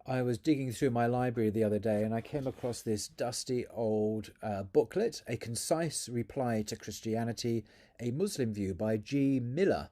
I was digging through my library the other day and I came across this dusty old booklet, A Concise Reply to Christianity, a Muslim View by G. Miller.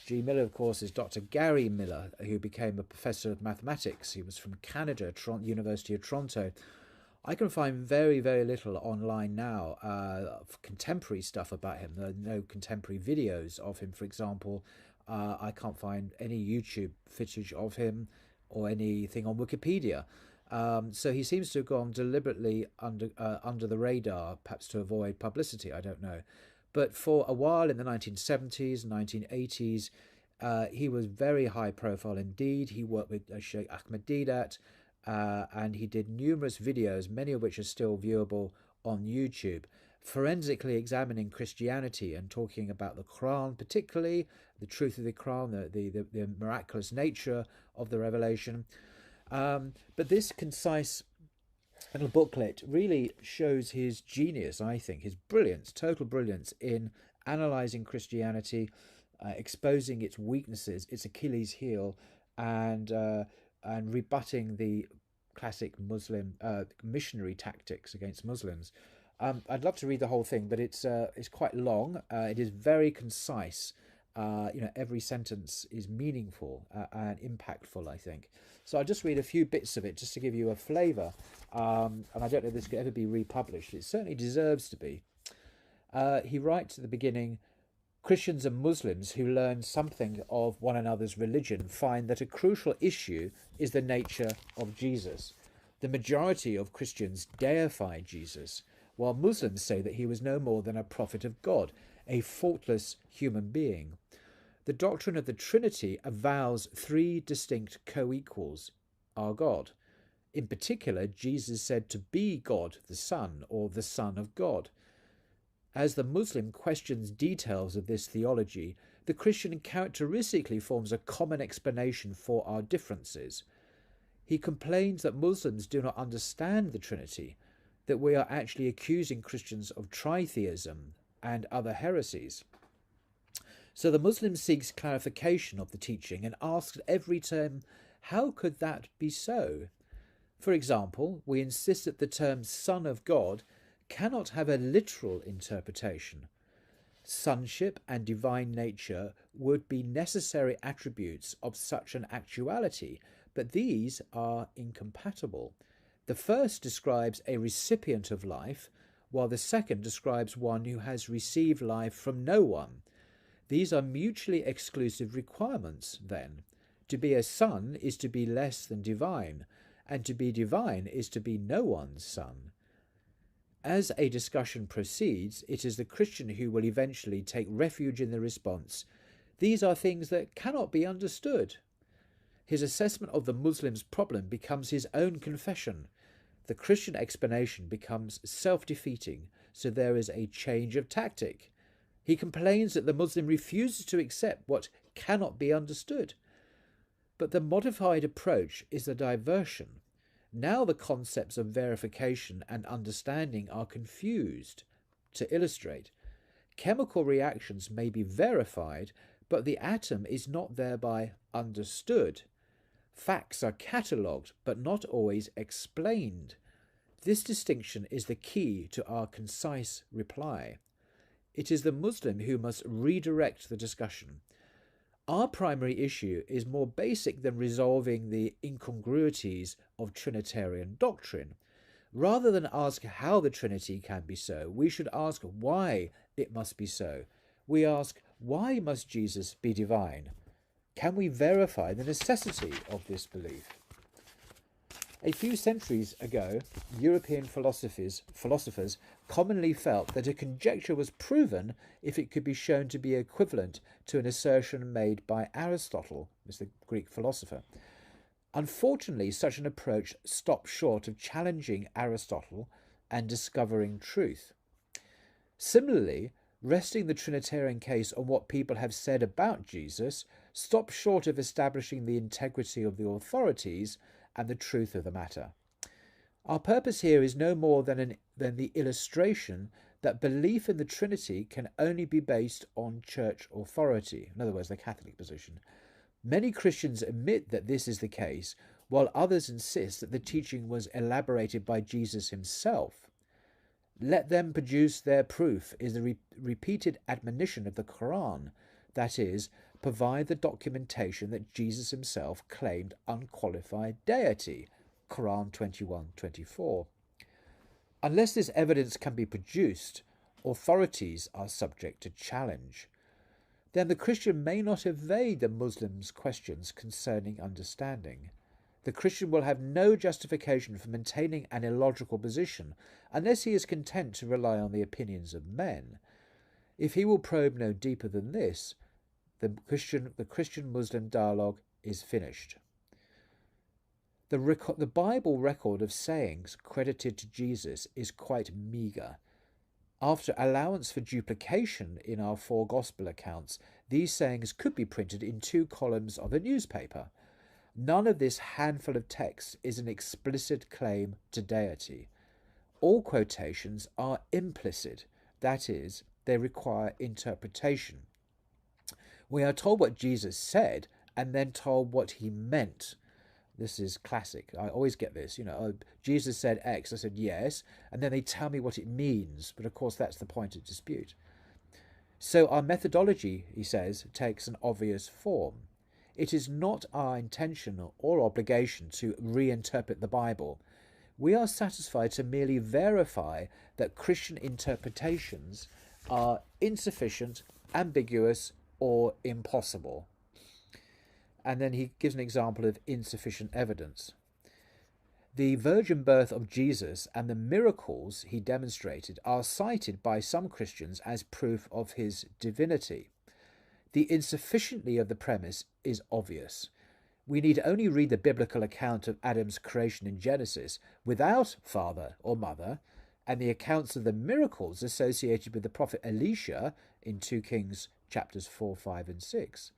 G. Miller, of course, is Dr. Gary Miller, who became a professor of mathematics. He was from Canada, University of Toronto. I can find very, very little online now, contemporary stuff about him. There are no contemporary videos of him, for example. I can't find any YouTube footage of him or anything on Wikipedia. So he seems to have gone deliberately under the radar, perhaps to avoid publicity, I don't know. But for a while in the 1970s, 1980s, he was very high profile indeed. He worked with Sheikh Ahmed Deedat, and he did numerous videos, many of which are still viewable on YouTube, forensically examining Christianity and talking about the Quran, particularly the truth of the Quran, the miraculous nature of the revelation. But this concise little booklet really shows his genius, I think, his brilliance, total brilliance in analysing Christianity, exposing its weaknesses, its Achilles heel, and rebutting the classic Muslim missionary tactics against Muslims. I'd love to read the whole thing, but it's quite long. It is very concise. Every sentence is meaningful and impactful, I think. So I'll just read a few bits of it just to give you a flavour. And I don't know if this could ever be republished. It certainly deserves to be. He writes at the beginning, Christians and Muslims who learn something of one another's religion find that a crucial issue is the nature of Jesus. The majority of Christians deify Jesus, while Muslims say that he was no more than a prophet of God, a faultless human being. The doctrine of the Trinity avows three distinct co-equals, our God. In particular, Jesus said to be God the Son, or the Son of God. As the Muslim questions details of this theology, the Christian characteristically forms a common explanation for our differences. He complains that Muslims do not understand the Trinity, that we are actually accusing Christians of tritheism and other heresies. So the Muslim seeks clarification of the teaching and asks at every term, how could that be so? For example, we insist that the term Son of God cannot have a literal interpretation. Sonship and divine nature would be necessary attributes of such an actuality, but these are incompatible. The first describes a recipient of life, while the second describes one who has received life from no one. These are mutually exclusive requirements, then. To be a son is to be less than divine, and to be divine is to be no one's son. As a discussion proceeds, it is the Christian who will eventually take refuge in the response, these are things that cannot be understood. His assessment of the Muslim's problem becomes his own confession. The Christian explanation becomes self-defeating, so there is a change of tactic. He complains that the Muslim refuses to accept what cannot be understood. But the modified approach is a diversion. Now the concepts of verification and understanding are confused. To illustrate, chemical reactions may be verified, but the atom is not thereby understood. Facts are catalogued, but not always explained. This distinction is the key to our concise reply. It is the Muslim who must redirect the discussion. Our primary issue is more basic than resolving the incongruities of Trinitarian doctrine. Rather than ask how the Trinity can be so, we should ask why it must be so. We ask, why must Jesus be divine? Can we verify the necessity of this belief? A few centuries ago, European philosophers commonly felt that a conjecture was proven if it could be shown to be equivalent to an assertion made by Aristotle, who was the Greek philosopher. Unfortunately, such an approach stopped short of challenging Aristotle and discovering truth. Similarly, resting the Trinitarian case on what people have said about Jesus stopped short of establishing the integrity of the authorities and the truth of the matter. Our purpose here is no more than the illustration that belief in the Trinity can only be based on church authority, in other words, the Catholic position. Many Christians admit that this is the case, while others insist that the teaching was elaborated by Jesus himself. Let them produce their proof is the repeated admonition of the Quran, that is, provide the documentation that Jesus himself claimed unqualified deity, Quran 21:24. Unless this evidence can be produced, authorities are subject to challenge. Then the Christian may not evade the Muslim's questions concerning understanding. The Christian will have no justification for maintaining an illogical position unless he is content to rely on the opinions of men. If he will probe no deeper than this, the Christian-Muslim dialogue is finished. The Bible record of sayings credited to Jesus is quite meagre. After allowance for duplication in our 4 Gospel accounts, these sayings could be printed in 2 columns of a newspaper. None of this handful of texts is an explicit claim to deity. All quotations are implicit, that is, they require interpretation. We are told what Jesus said and then told what he meant. This is classic. I always get this, Jesus said X, I said yes, and then they tell me what it means, but of course that's the point of dispute. So our methodology, he says, takes an obvious form. It is not our intention or obligation to reinterpret the Bible. We are satisfied to merely verify that Christian interpretations are insufficient, ambiguous, or impossible. And then he gives an example of insufficient evidence. The virgin birth of Jesus and the miracles he demonstrated are cited by some Christians as proof of his divinity. The insufficiency of the premise is obvious. We need only read the biblical account of Adam's creation in Genesis without father or mother, and the accounts of the miracles associated with the prophet Elisha in 2 Kings chapters 4, 5, and 6.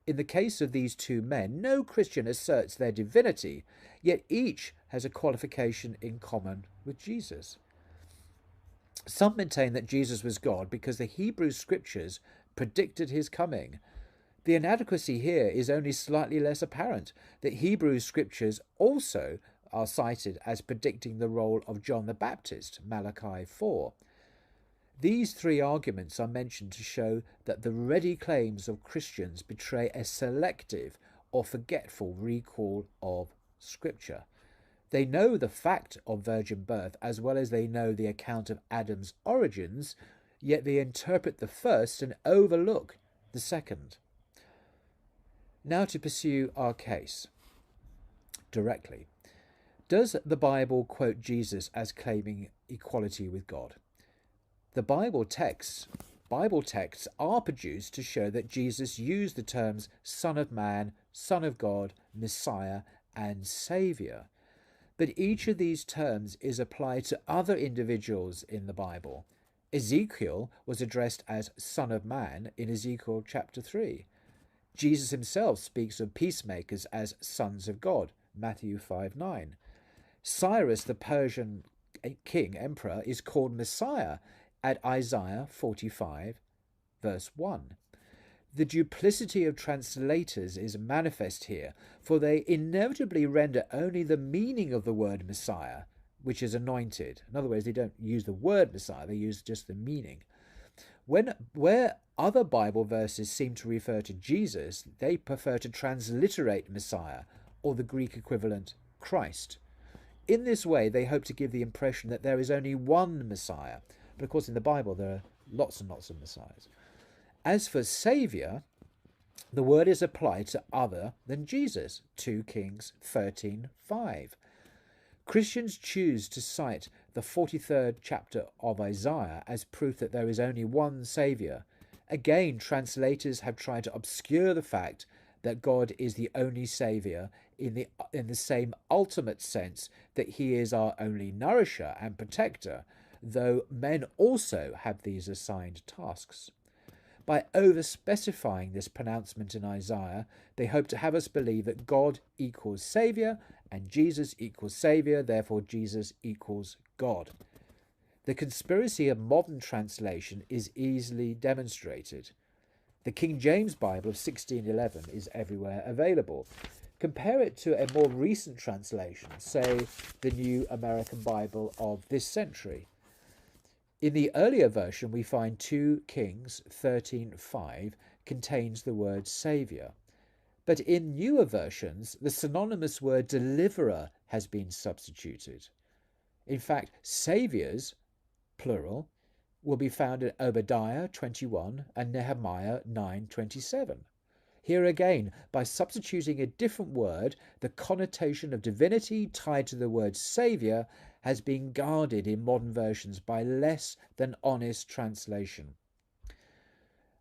In the case of these 2 men, no Christian asserts their divinity, yet each has a qualification in common with Jesus. Some maintain that Jesus was God because the Hebrew scriptures predicted his coming. The inadequacy here is only slightly less apparent, that Hebrew scriptures also are cited as predicting the role of John the Baptist, Malachi 4. These 3 arguments are mentioned to show that the ready claims of Christians betray a selective or forgetful recall of Scripture. They know the fact of virgin birth as well as they know the account of Adam's origins, yet they interpret the first and overlook the second. Now to pursue our case directly. Does the Bible quote Jesus as claiming equality with God? The Bible texts are produced to show that Jesus used the terms Son of Man, Son of God, Messiah, and Saviour. But each of these terms is applied to other individuals in the Bible. Ezekiel was addressed as Son of Man in Ezekiel chapter 3. Jesus himself speaks of peacemakers as sons of God, Matthew 5:9. Cyrus, the Persian emperor, is called Messiah at Isaiah 45, verse 1. The duplicity of translators is manifest here, for they inevitably render only the meaning of the word Messiah, which is anointed. In other words, they don't use the word Messiah, they use just the meaning. Where other Bible verses seem to refer to Jesus, they prefer to transliterate Messiah, or the Greek equivalent, Christ. In this way, they hope to give the impression that there is only one Messiah. But of course, in the Bible, there are lots and lots of Messiahs. As for Saviour, the word is applied to other than Jesus, 2 Kings 13:5. Christians choose to cite the 43rd chapter of Isaiah as proof that there is only one Saviour. Again, translators have tried to obscure the fact that God is the only Saviour in the same ultimate sense that he is our only nourisher and protector, though men also have these assigned tasks. By over-specifying this pronouncement in Isaiah, they hope to have us believe that God equals Saviour and Jesus equals Saviour, therefore Jesus equals God. The conspiracy of modern translation is easily demonstrated. The King James Bible of 1611 is everywhere available. Compare it to a more recent translation, say the New American Bible of this century. In the earlier version, we find 2 Kings 13:5 contains the word Saviour. But in newer versions, the synonymous word deliverer has been substituted. In fact, saviours, plural, will be found in Obadiah 21 and Nehemiah 9:27. Here again, by substituting a different word, the connotation of divinity tied to the word saviour has been guarded in modern versions by less than honest translation.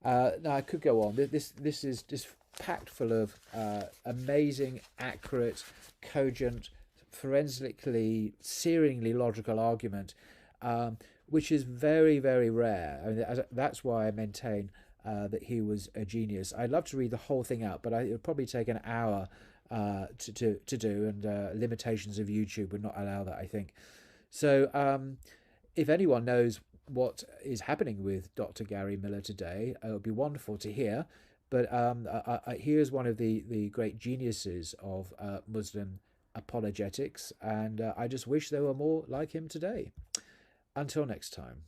Now, I could go on. This is just packed full of amazing, accurate, cogent, forensically, searingly logical argument, which is very, very rare. I mean, that's why I maintain that he was a genius. I'd love to read the whole thing out, but it would probably take an hour to do, and limitations of YouTube would not allow that, I think. So if anyone knows what is happening with Dr. Gary Miller today, it would be wonderful to hear. But here's one of the great geniuses of Muslim apologetics, and I just wish there were more like him today. Until next time.